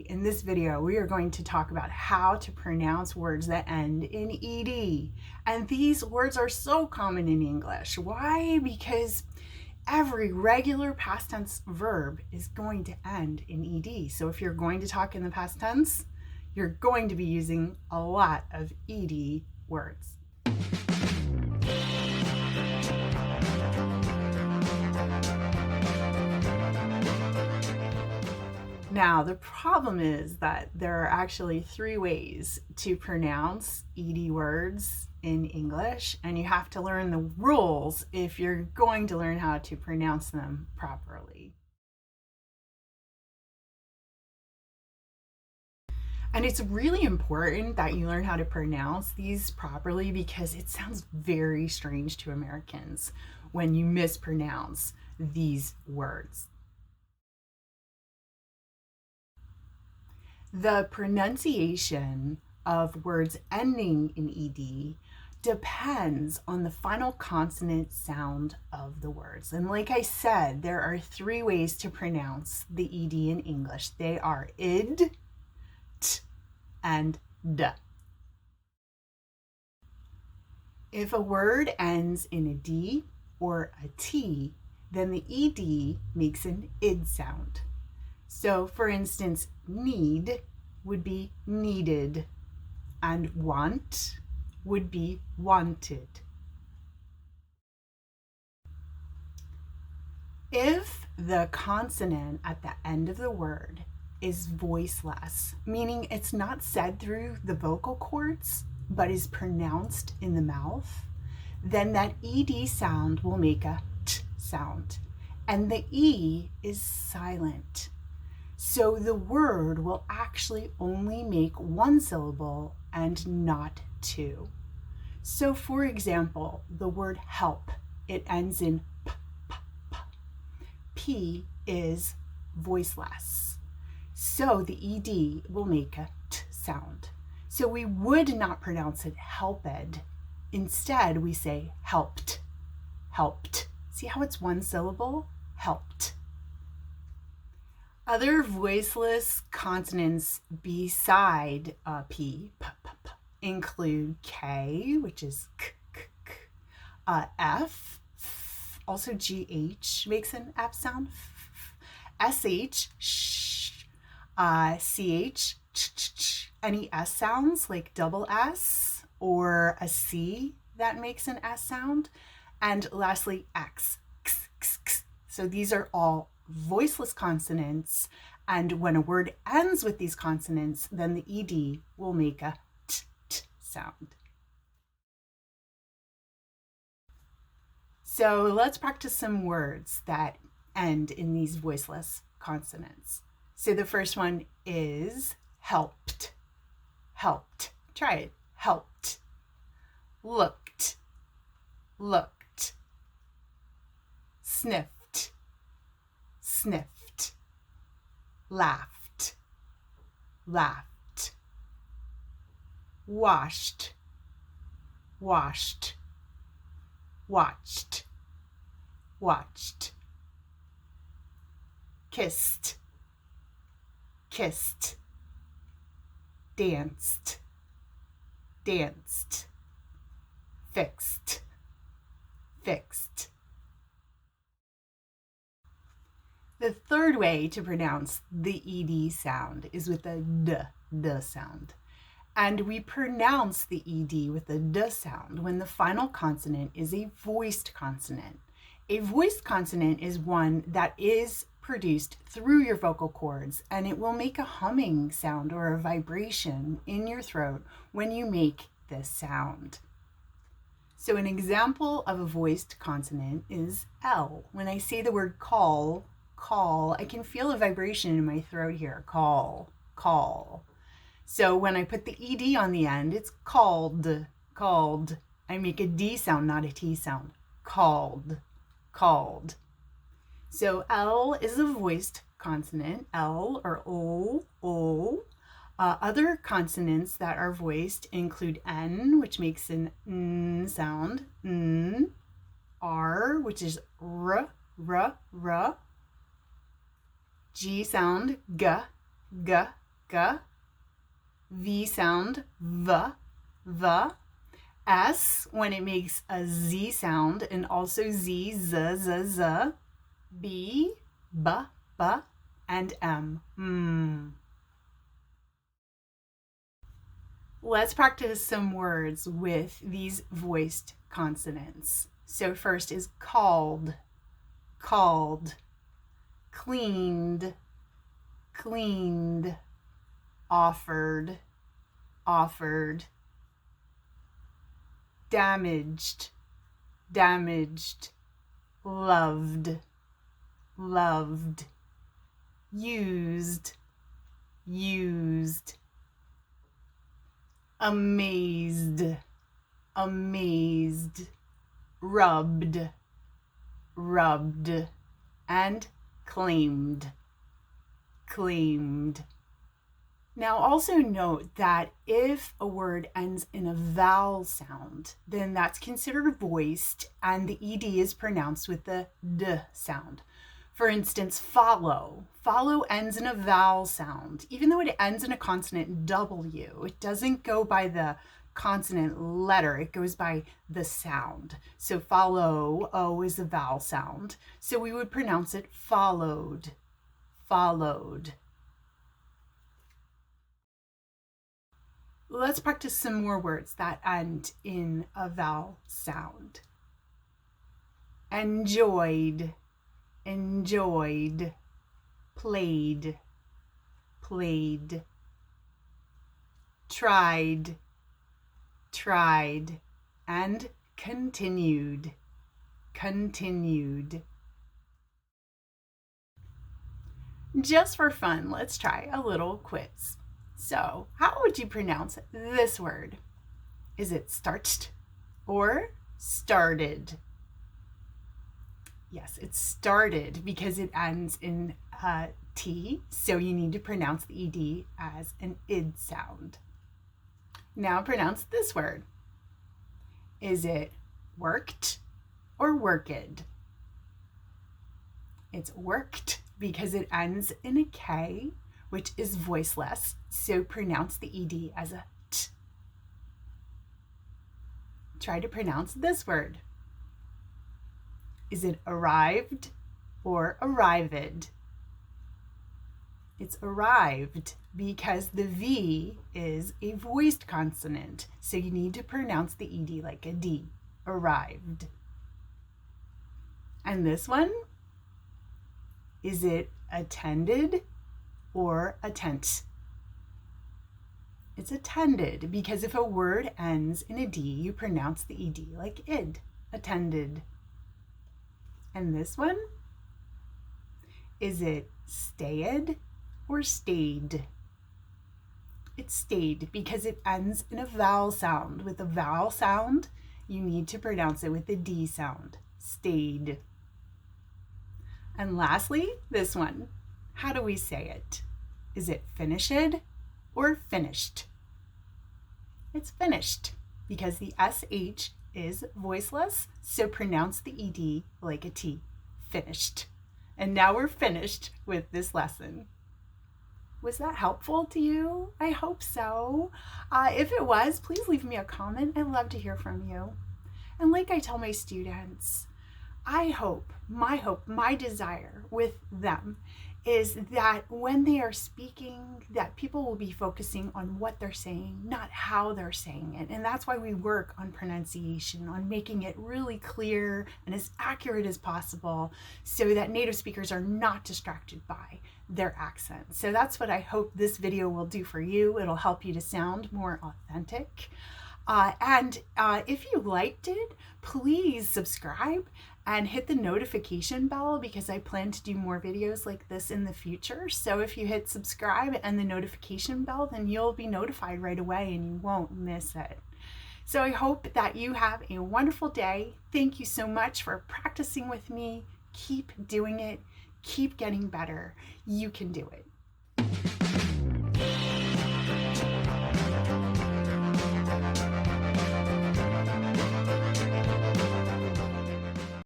In this video, we are going to talk about how to pronounce words that end in ed. And these words are so common in English. Why? Because every regular past tense verb is going to end in ed. So if you're going to talk in the past tense, you're going to be using a lot of ed words. Now, the problem is that there are actually 3 ways to pronounce ed words in English, and you have to learn the rules if you're going to learn how to pronounce them properly. And it's really important that you learn how to pronounce these properly because it sounds very strange to Americans when you mispronounce these words. The pronunciation of words ending in ed depends on the final consonant sound of the words. And like I said, there are 3 ways to pronounce the ed in English. They are id, t, and d. If a word ends in a d or a t, then the ed makes an id sound. So, for instance, need would be needed, and want would be wanted. If the consonant at the end of the word is voiceless, meaning it's not said through the vocal cords, but is pronounced in the mouth, then that ed sound will make a t sound, and the e is silent. So the word will actually only make 1 syllable and not 2. So for example, the word help, it ends in p, p, p. P is voiceless. So the ed will make a t sound. So we would not pronounce it helped. Instead, we say helped, helped. See how it's 1 syllable? Helped. Other voiceless consonants beside p, p, p, p, include k, which is k, k, k, f, f, also gh makes an f sound, f, sh, sh, ch, ch, ch, ch, any s sounds like double s or a c that makes an s sound, and lastly x, x, x, x. So these are all voiceless consonants, and when a word ends with these consonants, then the ed will make a t, t sound. So let's practice some words that end in these voiceless consonants. So the first one is helped, helped. Try it. Helped. Looked, looked. Sniffed, sniffed. Laughed, laughed. Washed, washed. Watched, watched. Kissed, kissed. Danced, danced. Fixed, fixed. The third way to pronounce the ed sound is with a d sound. And we pronounce the ed with the d sound when the final consonant is a voiced consonant. A voiced consonant is one that is produced through your vocal cords, and it will make a humming sound or a vibration in your throat when you make this sound. So an example of a voiced consonant is L. When I say the word call, call, I can feel a vibration in my throat here. Call, call. So when I put the ed on the end, it's called, called. I make a d sound, not a t sound. Called, called. So L is a voiced consonant, L or O. Other consonants that are voiced include N, which makes an N sound, N, R, which is R, R, R. G sound, G, G, G. V sound, V. S when it makes a Z sound, and also Z, Z. B, B, and M. Let's practice some words with these voiced consonants. So first is called, cleaned, offered, damaged, loved, used, amazed, rubbed, and claimed. Now also note that if a word ends in a vowel sound, then that's considered voiced and the ed is pronounced with the d sound. For instance, follow. Follow ends in a vowel sound. Even though it ends in a consonant W, it doesn't go by the consonant letter, it goes by the sound. So follow, O is a vowel sound. So we would pronounce it followed. Let's practice some more words that end in a vowel sound. Enjoyed, played, tried, and continued. Just for fun, let's try a little quiz. So, how would you pronounce this word? Is it starched or started? Yes, it's started because it ends in T, so you need to pronounce the ed as an id sound. Now pronounce this word. Is it worked or worked? It's worked because it ends in a K, which is voiceless, so pronounce the ed as a T. Try to pronounce this word. Is it arrived or arrived? It's arrived because the V is a voiced consonant, so you need to pronounce the ed like a D, arrived. And this one, is it attended or attent? It's attended because if a word ends in a D, you pronounce the ed like id, attended. And this one, is it stayed or stayed? It stayed because it ends in a vowel sound. With a vowel sound, you need to pronounce it with the D sound, stayed. And lastly, this one, how do we say it? Is it finished or finished? It's finished because the SH is voiceless, so pronounce the ed like a T, finished. And now we're finished with this lesson. Was that helpful to you? I hope so. If it was, please leave me a comment. I'd love to hear from you. And like I tell my students, my desire with them is that when they are speaking, that people will be focusing on what they're saying, not how they're saying it. And that's why we work on pronunciation, on making it really clear and as accurate as possible so that native speakers are not distracted by their accent. So that's what I hope this video will do for you. It'll help you to sound more authentic. And if you liked it, please subscribe and hit the notification bell because I plan to do more videos like this in the future. So if you hit subscribe and the notification bell, then you'll be notified right away and you won't miss it. So I hope that you have a wonderful day. Thank you so much for practicing with me. Keep doing it. Keep getting better. You can do it.